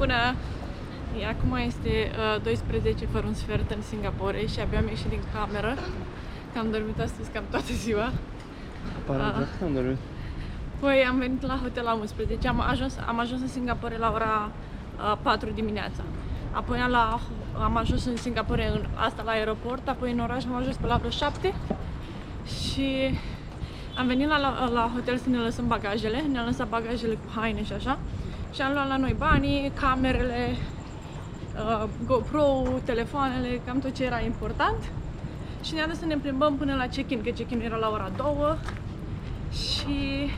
până acum este 12 fără un sfert în Singapore și abia am ieșit din cameră. Că am dormit astăzi cam toată ziua. Aparent, că am dormit. Păi am venit la hotel la 11, am ajuns în Singapore la ora 4 dimineața. Apoi am ajuns în Singapore la aeroport, apoi în oraș am ajuns pe la vreo 7 și am venit la hotel să ne lăsăm bagajele, ne-am lăsat bagajele cu haine și așa și am luat la noi banii, camerele, GoPro, telefoanele, cam tot ce era important și ne-a dat să ne plimbăm până la check-in, că check-in era la ora 2 și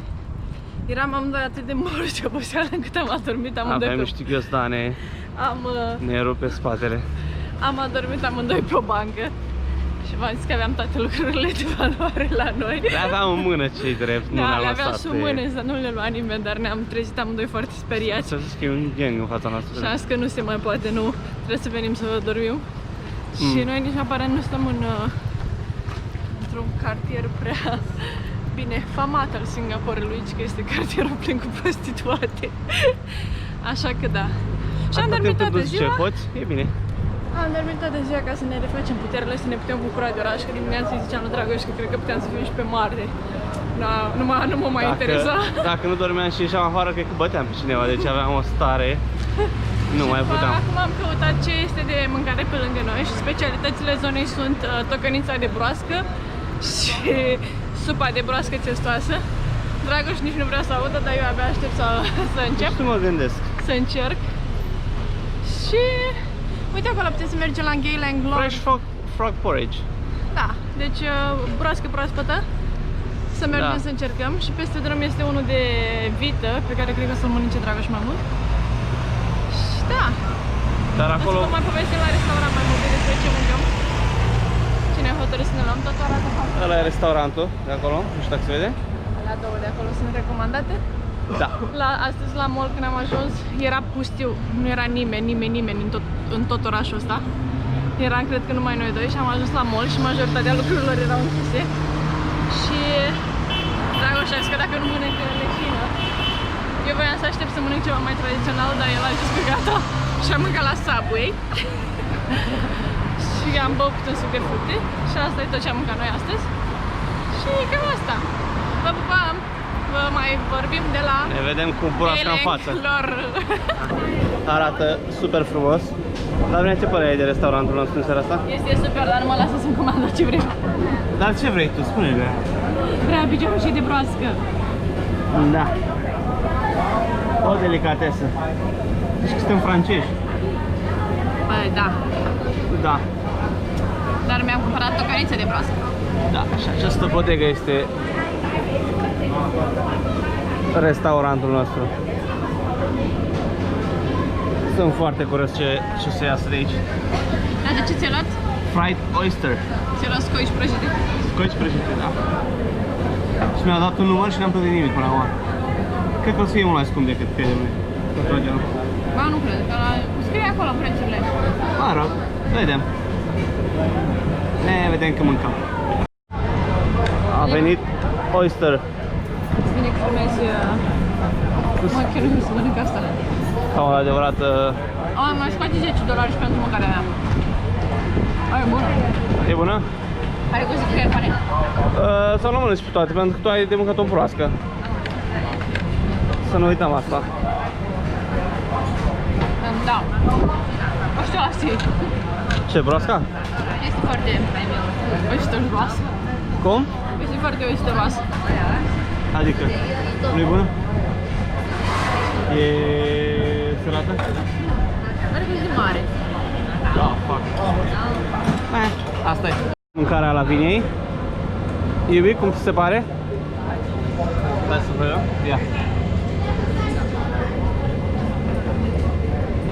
eram amândoi atât de mori și oboseală încât am adormit amândoi. Aveam niște ghiostane, ne rupe spatele. Am adormit amândoi pe o bancă și v-am zis că aveam toate lucrurile de valoare la noi. Le aveam în mână cei drept, nu da, le-am lăsat. le aveam și în mână, să nu le lua nimeni, dar ne-am trezit amândoi foarte speriați. Să zici că e un gang în fața noastră. Și am zis că nu se mai poate, nu, trebuie să venim să dormim. Și noi nici aparent nu stăm într-un cartier prea bine famat al Singaporelui, ci că este cartierul plin cu prostituate. Așa că da. Și am dormit toată ziua. E bine. Am dormit toată ziua ca să ne refacem puterile, să ne putem bucura de oraș, că dimineața îi ziceam lui Dragoș că cred că puteam să fim și pe Marte. Da, nu mă mai interesa. Dacă nu dormeam și ieșeam afară, cred că băteam pe cineva, deci aveam o stare. Nu mai puteam. Acum am căutat ce este de mâncare pe lângă noi și specialitățile zonei sunt tocănița de broască și supa de broască testoasă. Dragoș nici nu vrea să audă, dar eu abia aștept să încep. Nu mă gândesc. Să încerc. Și uite acolo putem să mergem la Geylang Lodge. Fresh frog porridge. Da, deci broască proaspătă. Să mergem să încercăm. Și peste drum este unul de vită, pe care cred că să-l mănânce Dragoș mai mult. Și da. Dar acolo... O să vă mai povestim la restaurant mai multe despre ce mâncăm. Cine a hotărât să ne luăm, tot arată acolo. Ăla e restaurantul de acolo, nu știu dacă se vede. La două de acolo sunt recomandate. Da. Astăzi la mall când am ajuns era pustiu, nu era nimeni în tot orașul ăsta. Eram cred că numai noi doi și am ajuns la mall și majoritatea lucrurilor erau închise. Și Dragoș a zis că dacă nu mănâncă leșină, eu voiam să aștept să mănânc ceva mai tradițional, dar el a zis că gata și am mâncat la Subway. Și am băut un suc de fructe și asta e tot ce am mâncat noi astăzi. Și cam asta. Vă pupăm! Vă mai vorbim de la... Ne vedem cu broasca în față. Arată super frumos. Dar bine, ce părere ai de restaurantul nostru în seara asta? Este super, dar nu mă lasă să-mi comandă ce vrei. Dar ce vrei tu? Spune-le. Vrea piciorușii de broască. Da. O delicatesă. Deci că suntem francezi. Păi, da. Da. Dar mi-am cumpărat o căniță de broască. Da, și această bodegă este restaurantul nostru. Sunt foarte curios ce se iasă de aici. Dar de ce ți-ai luat? Fried oyster. Ți-ai luat scoici prăjite. Scoici prăjite, da. Și mi-a dat un număr și n-am plătit nimic până acum. Cred că o să fie mult mai scump decât pielele. Ba, nu cred, că scrie acolo prețurile. Mă rog, vedem. Ne vedem că mâncăm. A venit oyster. Îți vine că filmezi... Mă, chiar nu să mănânc asta. Ca o adevărată... Mai scoate $10 pentru mâncarea mea. E bună. E bună? Are cu zic pane. Sau nu mănânci pe toate, pentru că tu ai de mâncat-o broască. Să nu uităm asta. Da. O știu asta e. Ce, broasca? Este foarte oysteroasă. Cum? Este foarte oysteroasă. Adică, nu-i bună? E sărată? Are gust de mare. Da, fac. Asta e. Mâncarea la Vinei. Iubi, cum ți se pare? Hai să vă eu? Ia.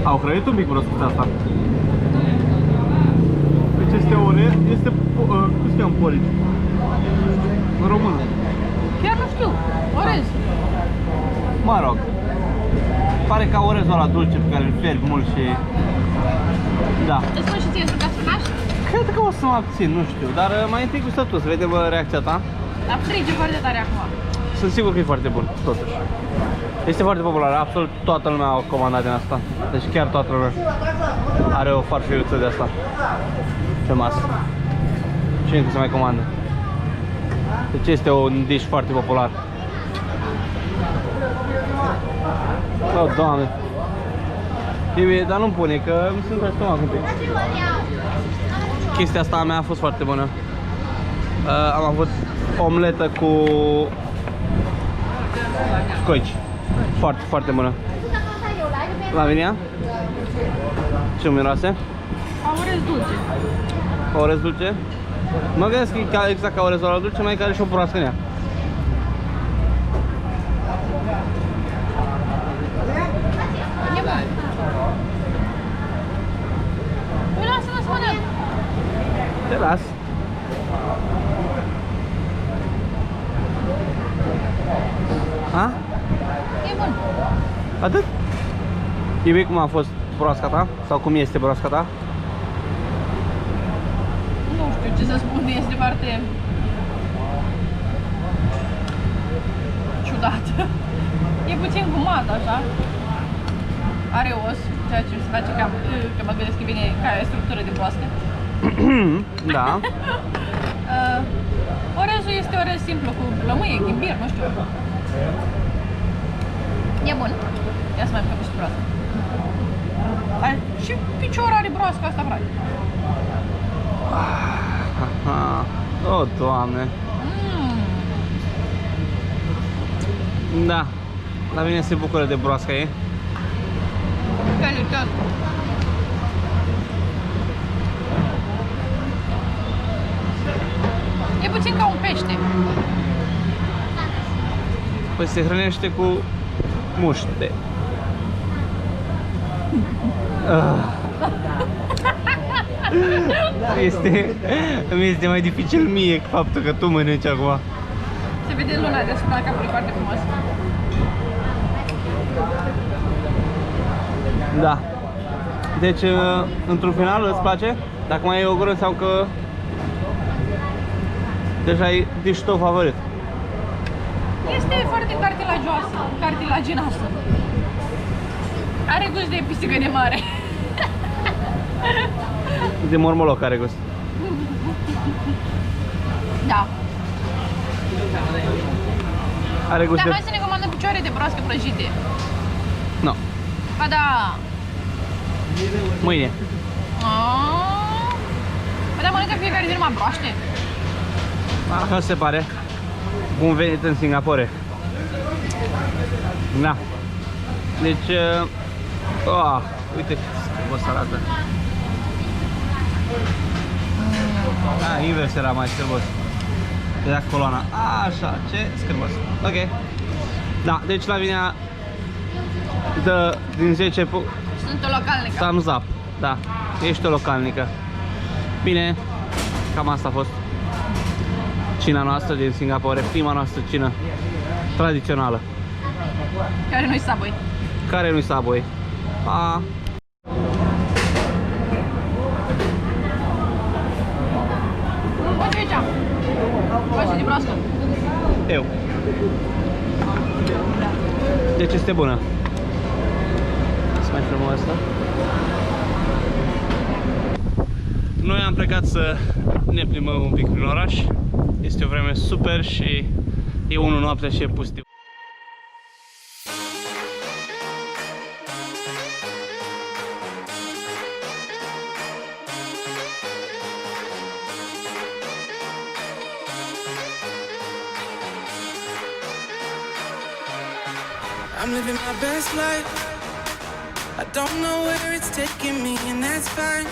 Au hrănit un pic broscuța asta. Deci este cum se cheamă porridge? În română. Chiar nu știu. Orez. Mă rog. Pare ca orezul ăla dulce pe care îl fierbi mult și... Da. Îți spun și ție să castrași? Cred că o să mă abțin, nu știu, dar mai întâi gustă tu, să vedem reacția ta. Dar frige foarte tare acum. Sunt sigur că e foarte bun, totuși. Este foarte popular, absolut toată lumea a comandat din asta. Deci chiar toată lumea are o farfuriuță de asta pe masă. Cine încă se mai comandă? Deci este un dish foarte popular. Oh, Doamne! E, dar nu-mi pune, că mi se întâmplă stomac un pic. Chestia asta a mea a fost foarte bună. Am avut omletă cu scoici. Foarte, foarte bună. Lavinia? Ce miroase? Orez dulce. Orez dulce? Mă gândesc că e exact ca orezul ăla dulce, mai care și o broască în ea. Lasă-mă să mănânc. Te las. A? E bun. Atât? Iubi, cum a fost broasca ta? Sau cum este broasca ta? Nu știu ce să spun, este foarte ciudată. E puțin gumat, așa. Are os, ceea ce se face cam, că mă gândesc că vine ca structură de broască. Da. Orezul este orez simplu, cu lămâie, ghimbir, nu știu. E bun. Ia să mai mâncăm și broască. Și picior are broasca asta, frate. Oh, Doamne. Da. La mine se bucură de broasca ei. Calitate. E puțin ca un pește. Păi se hrănește cu muște. Îmi este mai dificil mie faptul că tu mănânci acum. Se vede luna deasupra capului, foarte frumos. Da. Deci, într-un final, îți place? Dacă mai e o gură, înseamnă că deja e dish-ul tău favorit. Este foarte cartilagioasă, cartilaginoasă. Are gust de pisică de mare. De mormoloc are gust. Da. Are gust Dar de... hai să ne comandăm picioare de broască prăjite. Nu. Ba da. Mâine. Ba da, mănâncă fiecare zi numai broaște. Așa se pare. Bun venit în Singapore. Da. Deci... uite cât o arată. Invers era mai scârbos. Vedea coloana. Așa, ce scârbos. Ok. Da, deci Lavinia dă din 10 Sunt o localnică. thumbs up. Da, ești o localnică. Bine, cam asta a fost cina noastră din Singapore, prima noastră cină tradițională. Care nu-i Subway. Care nu-i Subway. Pa! Uite aici. Broaște de broască. Eu. Deci este bună. Să mai filmăm asta. Noi am plecat să ne plimbăm un pic prin oraș. Este o vreme super și e 1 noaptea și e pustiu. I'm living my best life. I don't know where it's taking me, and that's fine.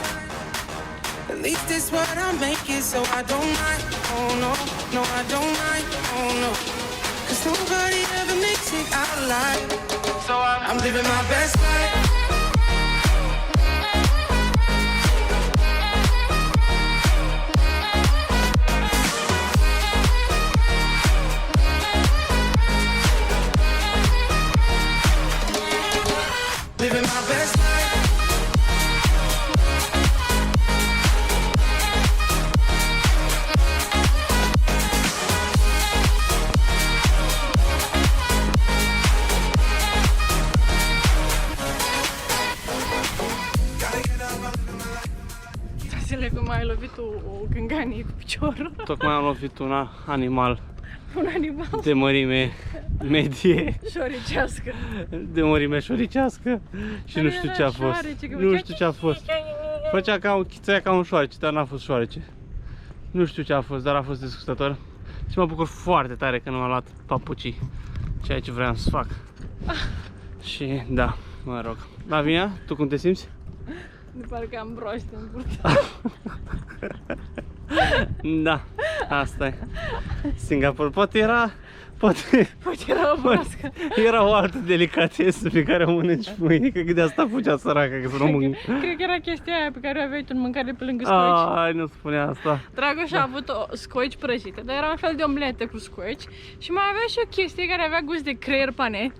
At least it's what I'm making, so I don't mind. Oh no, no, I don't mind. Oh no, 'cause nobody ever makes it out alive. So I'm living my best life. Living my best life. Vasile, cum ai lovit o gânganie cu piciorul. Tocmai am lovit un animal Un animal de mărime medie, șoricească. de mărime șoricească și nu știu ce a fost. Nu știu ce a fost. Făcea ca un șoarece, dar n-a fost șoarece. Nu știu ce a fost, dar a fost disgustător. Și mă bucur foarte tare că nu am luat papucii, ceea ce vreau să fac. Și da, mă rog. Lavinia, tu cum te simți? De parcă am broaște în burtă. Da, asta e. Singapore. Poate era era o broască. era o altă delicatesă pe care o mănânci mâine, că de asta fugea săraca, că să nu mănânc. Cred că era chestia aia pe care o aveai tu în mâncare pe lângă scoici. Ai, nu spune asta. Dragoș a avut o scoici prăjite, dar era un fel de omletă cu scoici și mai avea și o chestie care avea gust de creier pane.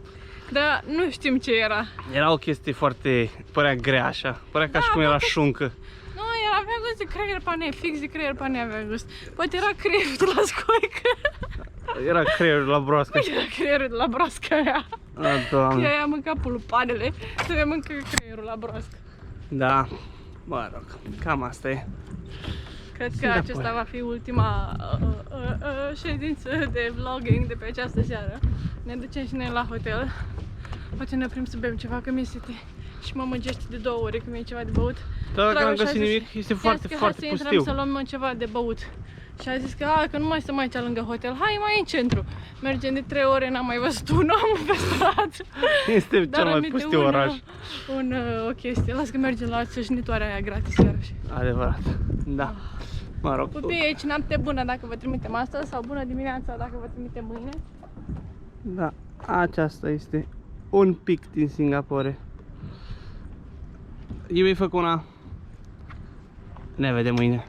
Dar nu știm ce era. Era o chestie foarte, părea grea așa, părea ca și cum era șuncă. Nu, avea gust de creier pane, fix de creier pane avea gust. Poate era creierul de la scoică. Era creierul la broască. Era creierul de la broască aia. A, Doamne. Ea mânca pulupanele, să mâncă creierul la broască. Da, mă rog, cam asta e. Cred că acesta va fi ultima ședință de vlogging de pe această seară. Ne ducem și noi la hotel. Poate ne oprim să bem ceva, că mi-e sete. Și mă mângește de 2 ore, că mi-e ceva de băut. Da, dacă am găsit nimic, este foarte pustiu. Intrăm să luăm ceva de băut. Și a zis că nu mai stăm aici lângă hotel, hai mai în centru. Mergem de 3 ore, n-am mai văzut un om pe stradă. Este cel mai pustiu oraș. O chestie, las că mergem la țâșnitoarea aia gratis iarăși. Adevărat, da. Mă rog. Copii, aici noapte bună dacă vă trimitem astăzi sau bună dimineața dacă vă trimitem mâine. Da, aceasta este un pic din Singapore. Eu mi-ai făcut una. Ne vedem mâine.